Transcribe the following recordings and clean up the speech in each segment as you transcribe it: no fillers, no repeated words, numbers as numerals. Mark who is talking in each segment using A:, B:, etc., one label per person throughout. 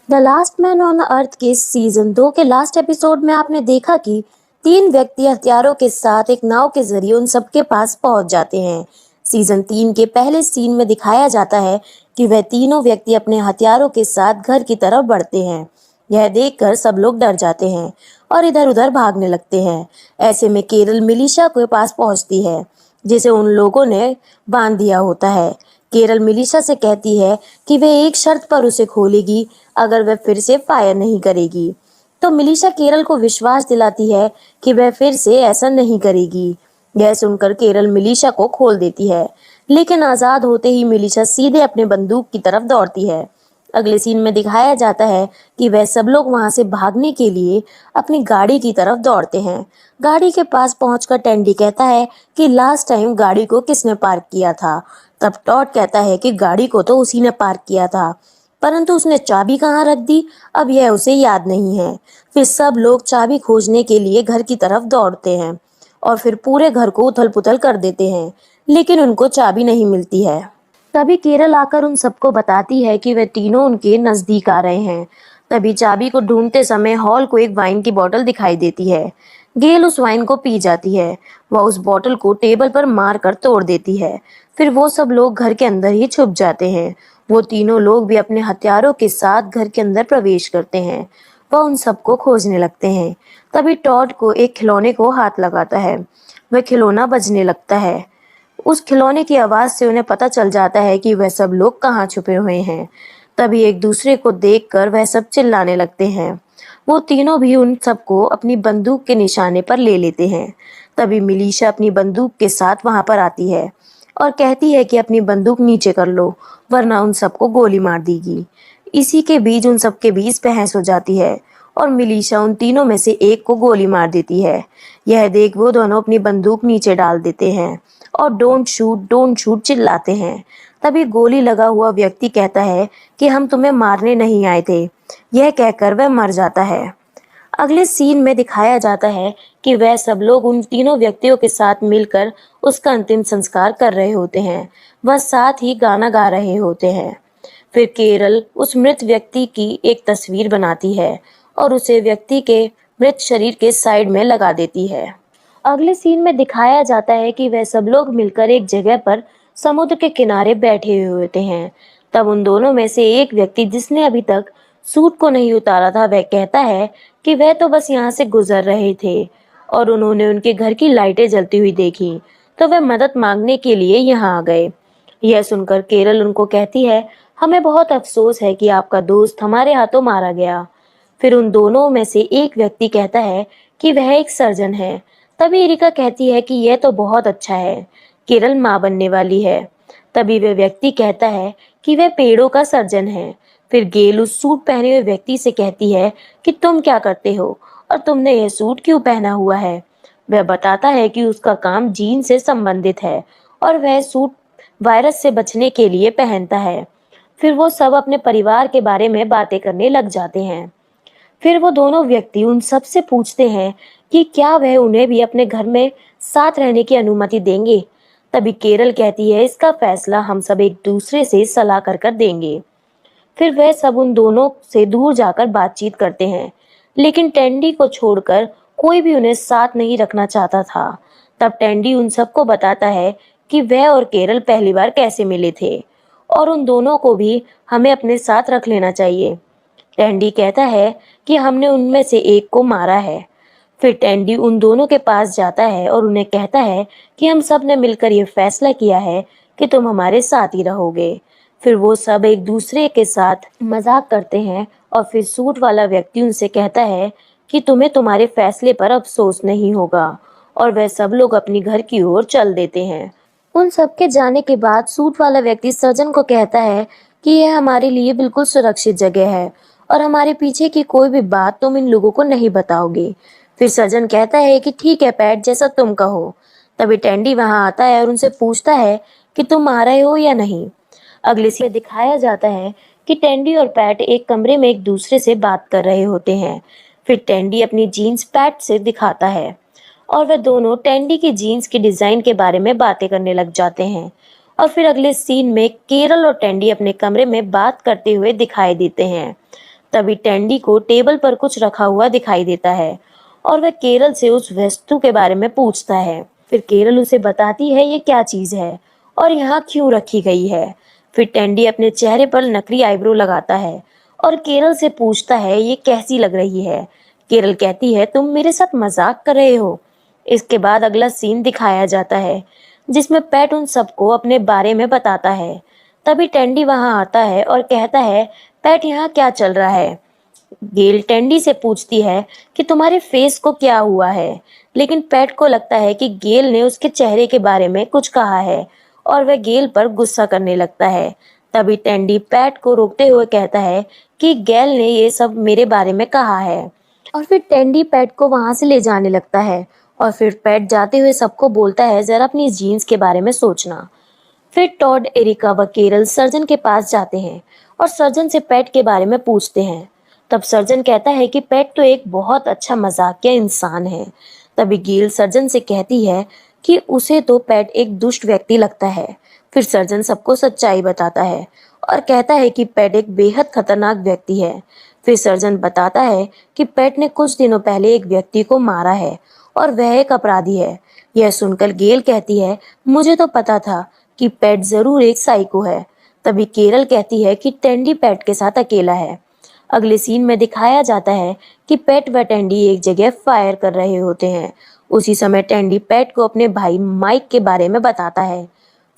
A: The last man on earth के season 2 के last episode में आपने देखा कि 3 व्यक्ति हथियारों के साथ एक नाव के जरिए उन सबके पास पहुंच जाते हैं। सीजन 3 के पहले सीन में दिखाया जाता है कि वह तीनों व्यक्ति अपने हथियारों के साथ घर की तरफ बढ़ते हैं। यह देखकर सब लोग डर जाते हैं और इधर उधर भागने लगते हैं। ऐसे में केरल मिलिशा के पास पहुंचती है, जिसे उन लोगों ने बांध दिया होता है। केरल मिलिशा से कहती है कि वह एक शर्त पर उसे खोलेगी, अगर वह फिर से फायर नहीं करेगी। तो मिलिशा केरल को विश्वास दिलाती है कि वह फिर से ऐसा नहीं करेगी। यह सुनकर केरल मिलिशा को खोल देती है, लेकिन आजाद होते ही मिलिशा सीधे अपने बंदूक की तरफ दौड़ती है। अगले सीन में दिखाया जाता है कि वह सब लोग वहां से भागने के लिए अपनी गाड़ी की तरफ दौड़ते हैं। गाड़ी के पास पहुंचकर टेंडी कहता है कि लास्ट टाइम गाड़ी को किसने पार्क किया था। तब टॉड कहता है कि गाड़ी को तो उसी ने पार्क किया था, परंतु उसने चाबी कहाँ रख दी, अब यह उसे याद नहीं है। फिर सब लोग चाबी खोजने के लिए घर की तरफ दौड़ते हैं और फिर पूरे घर को उथल पुथल कर देते हैं, लेकिन उनको चाबी नहीं मिलती है। तभी केरल आकर उन सबको बताती है कि वे तीनों उनके नजदीक आ रहे हैं। तभी चाबी को ढूंढते समय हॉल को एक वाइन की बोतल दिखाई देती है। गेल उस वाइन को पी जाती है। वह उस बोतल को टेबल पर मारकर तोड़ देती है। फिर वो सब लोग घर के अंदर ही छुप जाते हैं। वो तीनों लोग भी अपने हथियारों के साथ घर के अंदर प्रवेश करते हैं। वह उन सबको खोजने लगते हैं। तभी टॉड को एक खिलौने को हाथ लगाता है। वह खिलौना बजने लगता है। उस खिलौने की आवाज से उन्हें पता चल जाता है कि वह सब लोग कहाँ छुपे हुए हैं। तभी एक दूसरे को देखकर वह सब चिल्लाने लगते हैं। वो तीनों भी उन सबको अपनी बंदूक के निशाने पर ले लेते हैं। तभी मिलिशा अपनी बंदूक के साथ वहां पर आती है और कहती है कि अपनी बंदूक नीचे कर लो, वरना उन सबको गोली मार देगी। इसी के बीच उन सबके बीच बहस हो जाती है और मिलिशा उन तीनों में से एक को गोली मार देती है। यह देख वो दोनों अपनी बंदूक नीचे डाल देते हैं और डोंट शूट चिल्लाते हैं। तभी गोली लगा हुआ व्यक्ति कहता है कि हम तुम्हें मारने नहीं आए थे। यह कहकर वह मर जाता है। अगले सीन में दिखाया जाता है कि वह सब लोग उन तीनों व्यक्तियों के साथ मिलकर उसका अंतिम संस्कार कर रहे होते हैं। वह साथ ही गाना गा रहे होते हैं। फिर केरल उस मृत व्यक्ति की एक तस्वीर बनाती है और उसे व्यक्ति के मृत शरीर के साइड में लगा देती है। अगले सीन में दिखाया जाता है कि वह सब लोग मिलकर एक जगह पर समुद्र के किनारे बैठे हुए होते हैं। तब उन दोनों में से एक व्यक्ति, जिसने अभी तक सूट को नहीं उतारा था, वह कहता है कि वह तो बस यहाँ से गुजर रहे थे और उन्होंने उनके घर की लाइटें जलती हुई देखी, तो वह मदद मांगने के लिए यहाँ आ गए। यह सुनकर केरल उनको कहती है, हमें बहुत अफसोस है कि आपका दोस्त हमारे हाथों मारा गया। फिर उन दोनों में से एक व्यक्ति कहता है कि वह एक सर्जन है। तभी एरिका कहती है कि यह तो बहुत अच्छा है, केरल माँ बनने वाली है। तभी वह व्यक्ति कहता है कि वह पेड़ों का सर्जन है। फिर गेल उस सूट पहने हुए व्यक्ति से कहती है कि तुम क्या करते हो और तुमने यह सूट क्यों पहना हुआ है। वह बताता है कि उसका काम जीन से संबंधित है और वह सूट वायरस से बचने के लिए पहनता है। फिर वो सब अपने परिवार के बारे में बातें करने लग जाते हैं। फिर वो दोनों व्यक्ति उन सब से पूछते हैं कि क्या वह उन्हें भी अपने घर में साथ रहने की अनुमति देंगे। तभी केरल कहती है, इसका फैसला हम सब एक दूसरे से सलाह कर देंगे। फिर वह सब उन दोनों से दूर जाकर बातचीत करते हैं, लेकिन टेंडी को छोड़कर कोई भी उन्हें साथ नहीं रखना चाहता था। तब टेंडी उन सबको बताता है कि वह और केरल पहली बार कैसे मिले थे और उन दोनों को भी हमें अपने साथ रख लेना चाहिए। टेंडी कहता है कि हमने उनमें से एक को मारा है। फिर टेंडी उन दोनों के पास जाता है और उन्हें कहता है कि हम सब ने मिलकर ये फैसला किया है कि तुम हमारे साथ ही रहोगे। फिर वो सब एक दूसरे के साथ मजाक करते हैं और फिर सूट वाला व्यक्ति उनसे कहता है कि तुम्हें तुम्हारे फैसले पर अफसोस नहीं होगा, और वह सब लोग अपनी घर की ओर चल देते हैं। उन सब के जाने के बाद सूट वाला व्यक्ति सर्जन को कहता है कि यह हमारे लिए बिल्कुल सुरक्षित जगह है और हमारे पीछे की कोई भी बात तुम इन लोगों को नहीं बताओगे। फिर सर्जन कहता है कि ठीक है पैट, जैसा तुम कहो। तभी टेंडी वहां आता है और उनसे पूछता है कि तुम आ रहे हो या नहीं। अगले सीन में दिखाया जाता है कि टेंडी और पैट एक कमरे में एक दूसरे से बात कर रहे होते हैं। फिर टेंडी अपनी जीन्स पैट से दिखाता है और वह दोनों टेंडी की जीन्स की डिजाइन के बारे में बातें करने लग जाते हैं। और फिर अगले सीन में केरल और टेंडी अपने कमरे में बात करते हुए दिखाई देते हैं। तभी टेंडी को टेबल पर कुछ रखा हुआ दिखाई देता है और वह केरल से उस वस्तु के बारे में पूछता है। फिर केरल उसे बताती है ये क्या चीज है और यहाँ क्यों रखी गई है। फिर टेंडी अपने चेहरे पर नकली आईब्रो लगाता है और केरल से पूछता है ये कैसी लग रही है। केरल कहती है तुम मेरे साथ मजाक कर रहे हो। इसके बाद अगला सीन दिखाया जाता है जिसमें पैट उन सबको अपने बारे में बताता है। तभी टेंडी वहां आता है और कहता है पैट यहाँ क्या चल रहा है। गेल टेंडी से पूछती है कि तुम्हारे फेस को क्या हुआ है, लेकिन पैट को लगता है कि गेल ने उसके चेहरे के बारे में कुछ कहा है और वह गेल पर गुस्सा करने लगता है। तभी टेंडी पैट को रोकते हुए कहता है कि गेल ने ये सब मेरे बारे में कहा है और फिर टेंडी पैट को वहां से ले जाने लगता है और फिर पैट जाते हुए सबको बोलता है जरा अपनी जीन्स के बारे में सोचना। फिर टॉड, एरिका व केरल सर्जन के पास जाते हैं और सर्जन से पेट के बारे में पूछते हैं। तब सर्जन कहता है कि पेट तो एक बहुत अच्छा मजाकिया इंसान है। तभी गेल सर्जन से कहती है कि उसे तो पेट एक दुष्ट व्यक्ति लगता है। फिर सर्जन सबको सच्चाई बताता है और कहता है कि पेट एक बेहद खतरनाक व्यक्ति है। फिर सर्जन बताता है कि पेट ने कुछ दिनों पहले एक व्यक्ति को मारा है और वह एक अपराधी है। यह सुनकर गेल कहती है मुझे तो पता था कि पेट जरूर एक साइको है। तभी केरल कहती है कि टेंडी पेट के साथ अकेला है। अगले सीन में दिखाया जाता है कि पेट व टेंडी एक जगह फायर कर रहे होते हैं। उसी समय टेंडी पेट को अपने भाई माइक के बारे में बताता है।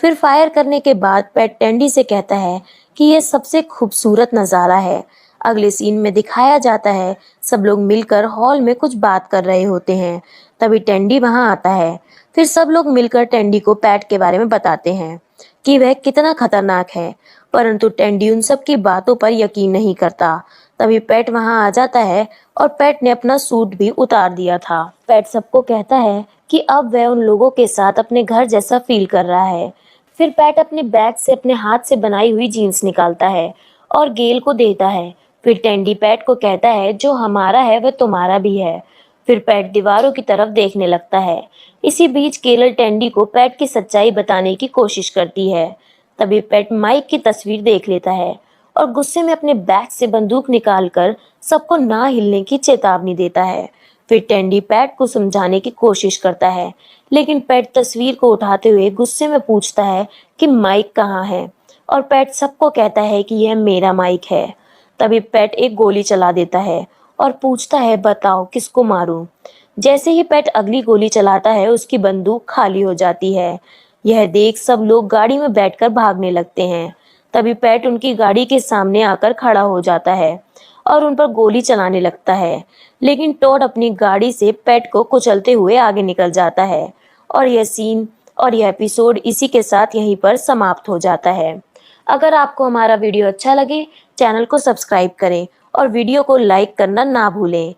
A: फिर फायर करने के बाद पेट टेंडी से कहता है कि यह सबसे खूबसूरत नज़ारा है। अगले सीन में दिखाया जाता है सब लोग मिलकर हॉल में कुछ बात कर रहे होते हैं। तभी टेंडी वहां आता है। फिर सब लोग मिलकर टेंडी को पैट के बारे में बताते हैं कि वह कितना खतरनाक है, परंतु टेंडी उन सब की बातों पर यकीन नहीं करता। तभी पैट वहां आ जाता है और पैट ने अपना सूट भी उतार दिया था। पैट सबको कहता है कि अब वह उन लोगों के साथ अपने घर जैसा फील कर रहा है। फिर पैट अपने बैग से अपने हाथ से बनाई हुई जीन्स निकालता है और गेल को देता है। फिर टेंडी पैट को कहता है जो हमारा है वह तुम्हारा भी है। फिर पैट दीवारों की तरफ देखने लगता है। इसी बीच केरल टेंडी को पैट की सच्चाई बताने की कोशिश करती है। तभी पैट माइक की तस्वीर देख लेता है और गुस्से में अपने बैग से बंदूक निकालकर सबको ना हिलने की चेतावनी देता है। फिर टेंडी पैट को समझाने की कोशिश करता है, लेकिन पैट तस्वीर को उठाते हुए गुस्से में पूछता है कि माइक कहाँ है और पैट सबको कहता है कि यह मेरा माइक है। तभी पैट एक गोली चला देता है और पूछता है बताओ किसको मारूं। जैसे ही पैट अगली गोली चलाता है उसकी बंदूक खाली हो जाती है। यह देख सब लोग गाड़ी में बैठकर भागने लगते हैं। तभी पैट उनकी गाड़ी के सामने आकर खड़ा हो जाता है और उन पर गोली चलाने लगता है, लेकिन टॉड अपनी गाड़ी से पैट को कुचलते हुए आगे निकल जाता है और यह सीन और यह एपिसोड इसी के साथ यहीं पर समाप्त हो जाता है। अगर आपको हमारा वीडियो अच्छा लगे चैनल को सब्सक्राइब करें और वीडियो को लाइक करना ना भूलें।